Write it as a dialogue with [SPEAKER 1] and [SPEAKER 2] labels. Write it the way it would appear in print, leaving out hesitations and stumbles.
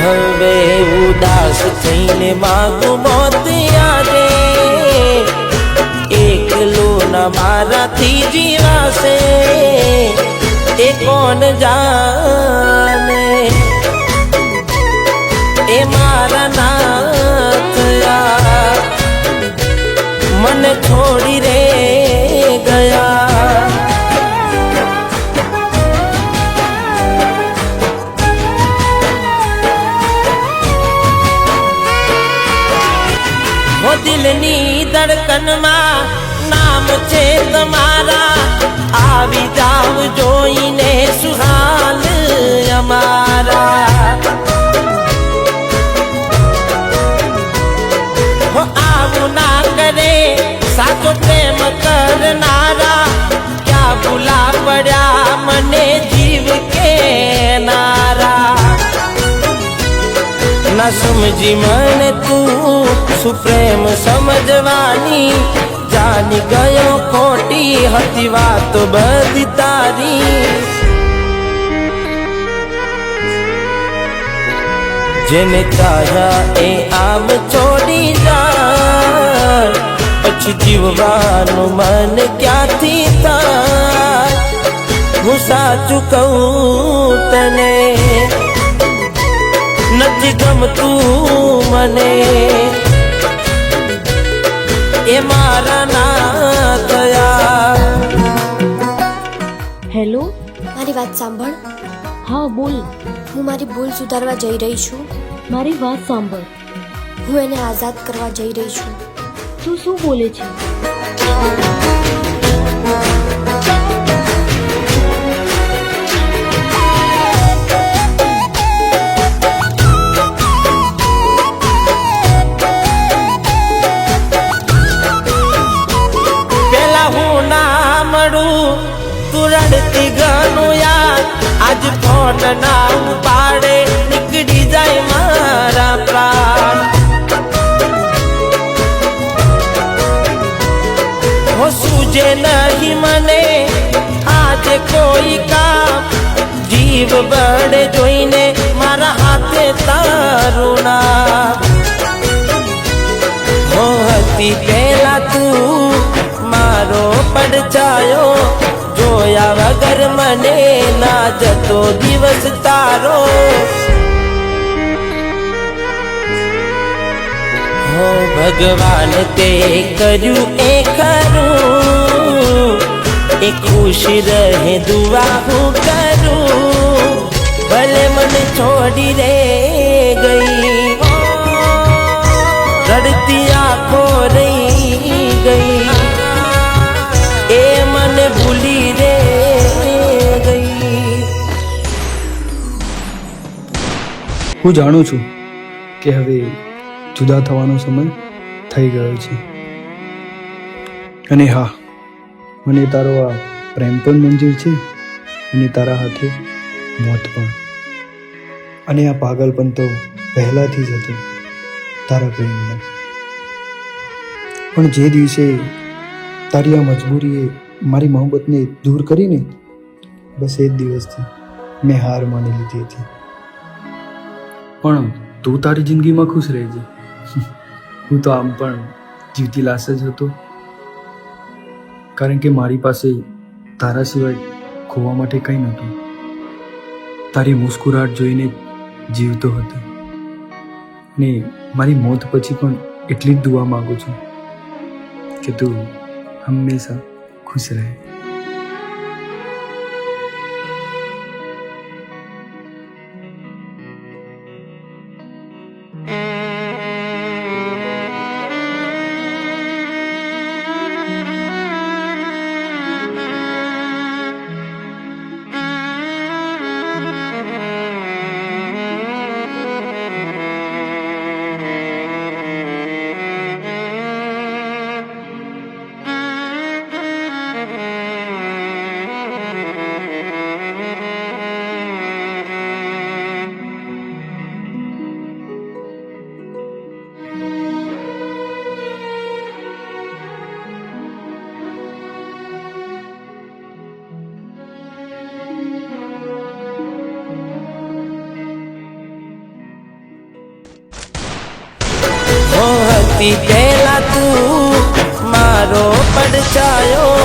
[SPEAKER 1] હવે ઉદાસ થઈને માગું મોત આજે, એકલો ન મારાથી જીવાશે એ કોણ જાણે, એ મારા નાથ મને છોડી રે ગયા। वो दिलनी धड़कन में नाम छे तमारा, आवी जाव जोईने सुहाल अमारा। वो आवू ना करे साचो प्रेम करनारा, क्या भूला पड़ा मने जीव के नारा। न समझी मन तू सुप्रेम समझवानी, जानी गयो खोटी हती बात बधी तारी। जेने चाह्या ए आम छोड़ी जा, पछी जीववानुं मन क्यांथी थाय। हूँ साचुं कहूं तने નથી ગમતું મને, એ મારા ના થયા।
[SPEAKER 2] હેલો,
[SPEAKER 3] મારી વાત સાંભળ।
[SPEAKER 2] હા બોલ।
[SPEAKER 3] હું મારી ભૂલ સુધારવા જઈ રહી છું।
[SPEAKER 2] મારી વાત સાંભળ।
[SPEAKER 3] હું એને આઝાદ કરવા જઈ રહી છું।
[SPEAKER 2] તું શું બોલે છે?
[SPEAKER 1] રડતી ઘણું યાર, આજ ફોન ના ઉપાડે નીકળી જાય મારા પ્રાણ। હો સૂજે નહીં મને આજે કોઈ કામ, જીવ બળે જોઈને મારા હાથે તારું નામ। હો હતી પેલા તું મારો પડછાયો, જોયા વગર મને ના જતો દિવસ તારો। હો ભગવાન તે કર્યું એ ખરું, એ ખુશ રહે દુઆ હું કરું, ભલે મને છોડી રે ગઈ, રડતી આંખો રહી ગઈ, એ મને ભૂલી રે ગઈ।
[SPEAKER 4] હું જાણું છું કે હવે જુદા થવાનો સમય થઈ ગયો છે, અને હા, મને તારો આ પ્રેમ પણ મંજૂર છે, અને તારા હાથે મોત પણ, અને આ પાગલપણ તો પહેલાથી જ હતું તારા પ્રેમનો। પણ જે દિવસે તારી આ મજબૂરીએ મારી મોહબ્બતને દૂર કરીને, બસ એ જ દિવસથી મેં હાર માની લીધી હતી। પણ તું તારી જિંદગીમાં ખુશ રહેજે, હું તો આમ પણ જીવતી લાશ જ હતો, કારણ કે મારી પાસે તારા સિવાય ખોવા માટે કંઈ નહોતું। તારી મુસ્કુરાટ જોઈને જીવતો હતો, ને મારી મોત પછી પણ એટલી જ દુઆ માગું છું કે તું હંમેશા खुश रहे।
[SPEAKER 1] સૌથી પહેલા તું મારો પડછાયો